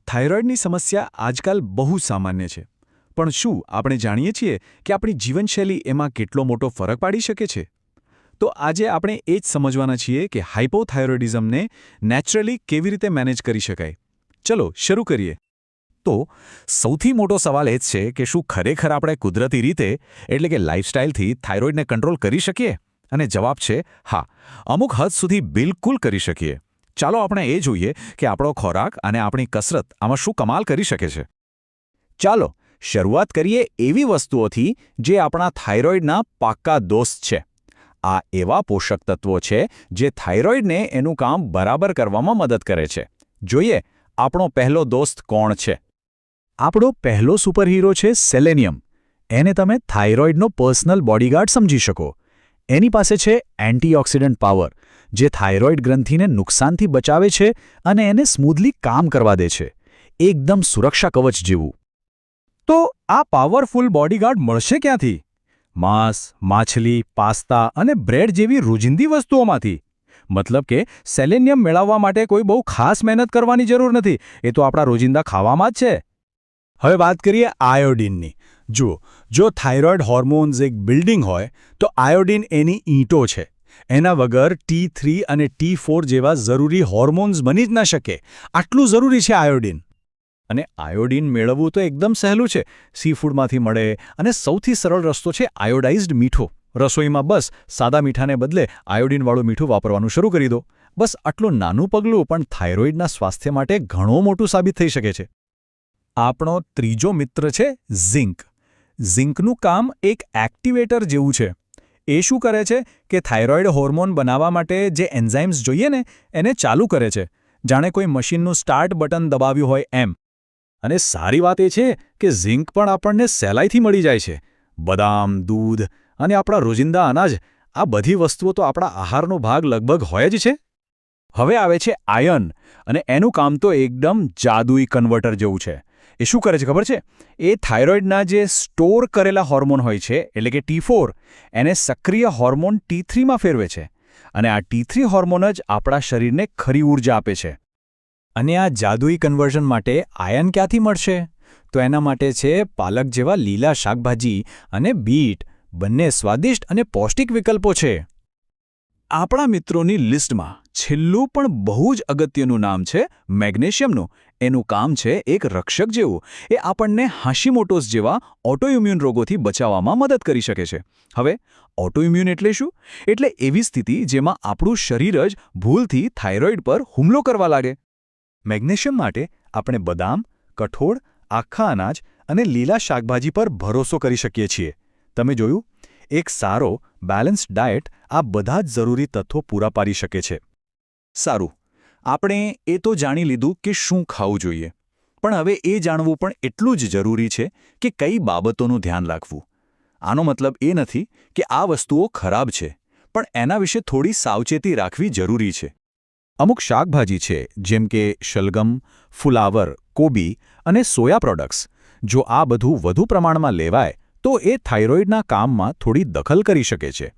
થાઇરોઇડની સમસ્યા આજકાલ બહુ સામાન્ય છે, પણ શું આપણે જાણીએ છીએ કે આપણી જીવનશૈલી એમાં કેટલો મોટો ફરક પાડી શકે છે? તો આજે આપણે એ જ સમજવાના છીએ કે હાઇપોથાઇરોઇડિઝમને નેચરલી કેવી રીતે મેનેજ કરી શકાય. ચલો શરૂ કરીએ. તો સૌથી મોટો સવાલ એ જ છે કે શું ખરેખર આપણે કુદરતી રીતે એટલે કે લાઇફસ્ટાઇલથી થાઇરોઇડને કંટ્રોલ કરી શકીએ? અને જવાબ છે હા, અમુક હદ સુધી બિલકુલ કરી શકીએ. ચાલો આપણે એ જોઈએ કે આપણો ખોરાક અને આપણી કસરત આમાં શું કમાલ કરી શકે છે. ચાલો શરૂઆત કરીએ એવી વસ્તુઓથી જે આપણા થાઇરોઇડના પાક્કા દોસ્ત છે. આ એવા પોષક તત્વો છે જે થાઇરોઇડને એનું કામ બરાબર કરવામાં મદદ કરે છે. જોઈએ આપણો પહેલો દોસ્ત કોણ છે. આપણો પહેલો સુપરહીરો છે સેલેનિયમ. એને તમે થાઇરોઇડનો પર્સનલ બોડીગાર્ડ સમજી શકો. એની પાસે છે એન્ટીઓક્સિડન્ટ પાવર, જે થાઇરોઇડ ગ્રંથિને નુકસાનથી બચાવે છે અને એને સ્મૂધલી કામ કરવા દે છે. એકદમ સુરક્ષા કવચ જેવું. તો આ પાવરફુલ બોડીગાર્ડ મળશે ક્યાંથી? માંસ, માછલી, પાસ્તા અને બ્રેડ જેવી રોજિંદી વસ્તુઓમાંથી. મતલબ કે સેલેનિયમ મેળવવા માટે કોઈ બહુ ખાસ મહેનત કરવાની જરૂર નથી. એ તો આપણા રોજિંદા ખાવામાં જ છે. હવે વાત કરીએ આયોડિનની. જુઓ, જો થાઇરોઇડ હોર્મોન્સ એક બિલ્ડિંગ હોય તો આયોડિન એની ઈંટો છે. એના વગર T3 અને T4 જેવા જરૂરી હોર્મોન્સ બની જ ન શકે. આટલું જરૂરી છે આયોડિન. અને આયોડિન મેળવવું તો એકદમ સહેલું છે. સીફૂડમાંથી મળે અને સૌથી સરળ રસ્તો છે આયોડાઇઝ્ડ મીઠું. રસોઈમાં બસ સાદા મીઠાને બદલે આયોડિનવાળું મીઠું વાપરવાનું શરૂ કરી દો. બસ આટલું નાનું પગલું પણ થાઇરોઇડના સ્વાસ્થ્ય માટે ઘણું મોટું સાબિત થઈ શકે છે. આપણો ત્રીજો મિત્ર છે ઝિંક. ઝિંકનું કામ એક એક્ટિવેટર જેવું છે. એ શું કરે છે કે થાઇરોઇડ હોર્મોન બનાવવા માટે જે એન્ઝાઇમ્સ જોઈએ ને એને ચાલુ કરે છે, જાણે કોઈ મશીનનું સ્ટાર્ટ બટન દબાવ્યું હોય એમ. અને સારી વાત એ છે કે ઝિંક પણ આપણને સહેલાઈથી મળી જાય છે. બદામ, દૂધ અને આપણા રોજિંદા અનાજ, આ બધી વસ્તુઓ તો આપણા આહારનો ભાગ લગભગ હોય જ છે. હવે આવે છે આયર્ન, અને એનું કામ તો એકદમ જાદુઈ કન્વર્ટર જેવું છે. એ શું કરે છે ખબર છે? એ થાઇરોઇડના જે સ્ટોર કરેલા હોર્મોન હોય છે એટલે કે T4 એને સક્રિય હોર્મોન T3માં ફેરવે છે. અને આ T3 હોર્મોન જ આપણા શરીરને ખરી ઊર્જા આપે છે. અને આ જાદુઈ કન્વર્ઝન માટે આયર્ન ક્યાંથી મળશે? તો એના માટે છે પાલક જેવા લીલા શાકભાજી અને બીટ. બંને સ્વાદિષ્ટ અને પૌષ્ટિક વિકલ્પો છે. આપણા મિત્રોની લિસ્ટમાં છેલ્લું પણ બહુ જ અગત્યનું નામ છે મેગ્નેશિયમનું. એનું કામ છે એક રક્ષક જેવું. એ આપણને હાશીમોટોસ જેવા ઓટોઇમ્યુન રોગોથી બચાવવામાં મદદ કરી શકે છે. હવે ઓટોઇમ્યુન એટલે શું? એટલે એવી સ્થિતિ જેમાં આપણું શરીર જ ભૂલથી થાઇરોઇડ પર હુમલો કરવા લાગે. મેગ્નેશિયમ માટે આપણે બદામ, કઠોળ, આખા અનાજ અને લીલા શાકભાજી પર ભરોસો કરી શકીએ છીએ. તમે જોયું? એક સારો બેલેન્સ્ડ ડાયટ આ બધા જ જરૂરી તત્વો પૂરા પાડી શકે છે. સારું, આપણે એ તો જાણી લીધું કે શું ખાવું જોઈએ. પણ હવે એ જાણવું પણ એટલું જ જરૂરી છે કે કઈ બાબતોનું ધ્યાન રાખવું. આનો મતલબ એ નથી કે આ વસ્તુઓ ખરાબ છે, પણ એના વિશે થોડી સાવચેતી રાખવી જરૂરી છે. અમુક શાકભાજી છે જેમ કે શલગમ, ફુલાવર, કોબી અને સોયા પ્રોડક્ટ્સ. જો આ બધું વધુ પ્રમાણમાં લેવાય તો એ થાઇરોઇડના કામમાં થોડી દખલ કરી શકે છે.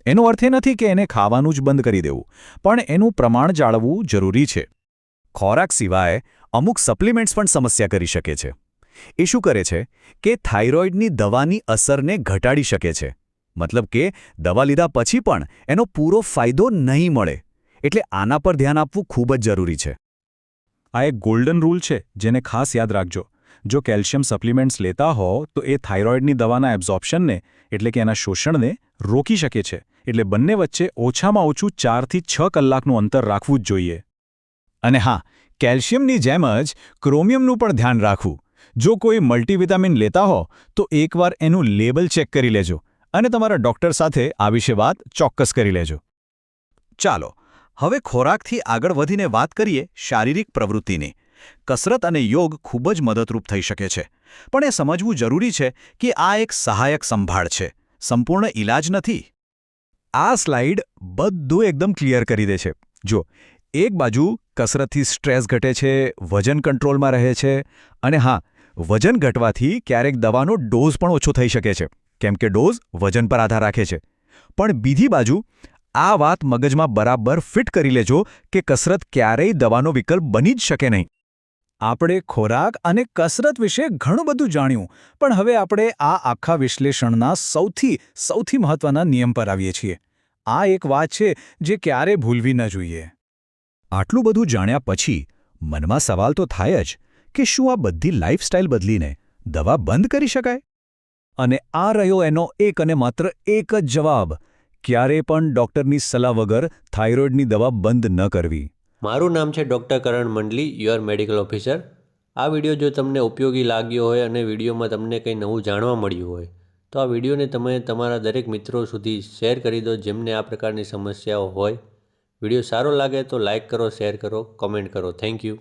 એનો અર્થ એ નથી કે એને ખાવાનું જ બંધ કરી દેવું, પણ એનું પ્રમાણ જાળવવું જરૂરી છે. ખોરાક સિવાય અમુક સપ્લિમેન્ટ્સ પણ સમસ્યા કરી શકે છે. એ શું કરે છે કે થાઇરોઇડની દવાની અસરને ઘટાડી શકે છે. મતલબ કે દવા લીધા પછી પણ એનો પૂરો ફાયદો નહીં મળે. એટલે આના પર ધ્યાન આપવું ખૂબ જ જરૂરી છે. આ એક ગોલ્ડન રૂલ છે જેને ખાસ યાદ રાખજો. જો કેલ્શિયમ સપ્લિમેન્ટ્સ લેતા હો તો એ થાઇરોઇડની દવાના એબ્ઝોર્પ્શનને એટલે કે એના શોષણને રોકી શકે છે. એટલે બંને વચ્ચે ઓછામાં ઓછું 4 થી 6 કલાકનું અંતર રાખવું જ જોઈએ. અને હા, કેલ્શિયમની જેમ જ ક્રોમિયમનું પણ ધ્યાન રાખવું. જો કોઈ મલ્ટીવિટામિન લેતા હો તો એકવાર એનું લેબલ ચેક કરી લેજો અને તમારા ડૉક્ટર સાથે આ વિશે વાત ચોક્કસ કરી લેજો. ચાલો હવે ખોરાકથી આગળ વધીને વાત કરીએ શારીરિક પ્રવૃત્તિની. કસરત અને યોગ ખૂબ જ મદદરૂપ થઈ શકે છે. પણ એ સમજવું જરૂરી છે કે આ એક સહાયક સંભાળ છે, સંપૂર્ણ ઈલાજ નથી. આ સ્લાઇડ બધું એકદમ ક્લિયર કરી દે છે. જો એક બાજુ કસરતથી સ્ટ્રેસ ઘટે છે, વજન કંટ્રોલમાં રહે છે, અને હા, વજન ઘટવાથી ક્યારેક દવાનો ડોઝ પણ ઓછો થઈ શકે છે, કેમ કે ડોઝ વજન પર આધાર રાખે છે. પણ બીજી બાજુ આ વાત મગજમાં બરાબર ફિટ કરી લેજો કે કસરત ક્યારેય દવાનો વિકલ્પ બની જ શકે નહીં. આપણે ખોરાક અને કસરત વિશે ઘણું બધું જાણ્યું, પણ હવે આપણે આ આખા વિશ્લેષણના સૌથી મહત્વના નિયમ પર આવીએ છીએ. આ એક વાત છે જે ક્યારે ભૂલવી ન જોઈએ. આટલું બધું જાણ્યા પછી મનમાં સવાલ તો થાય જ કે શું આ બધી લાઇફસ્ટાઇલ બદલીને દવા બંધ કરી શકાય? અને આ રહ્યો એનો એક અને માત્ર એક જ જવાબ: ક્યારે પણ ડૉક્ટરની સલાહ વગર થાઇરોઇડની દવા બંધ ન કરવી. મારું નામ છે doctor Karan Mandali, your medical officer. આ વિડીયો જો તમને ઉપયોગી લાગ્યો હોય અને વિડીયોમાં તમને કંઈ નવું જાણવા મળ્યું હોય તો આ વિડીયોને તમે તમારા દરેક મિત્રો સુધી શેર કરી દો જેમને આ પ્રકારની સમસ્યાઓ હોય. વિડીયો સારો લાગે તો લાઇક કરો, શેર કરો, કોમેન્ટ કરો. Thank you.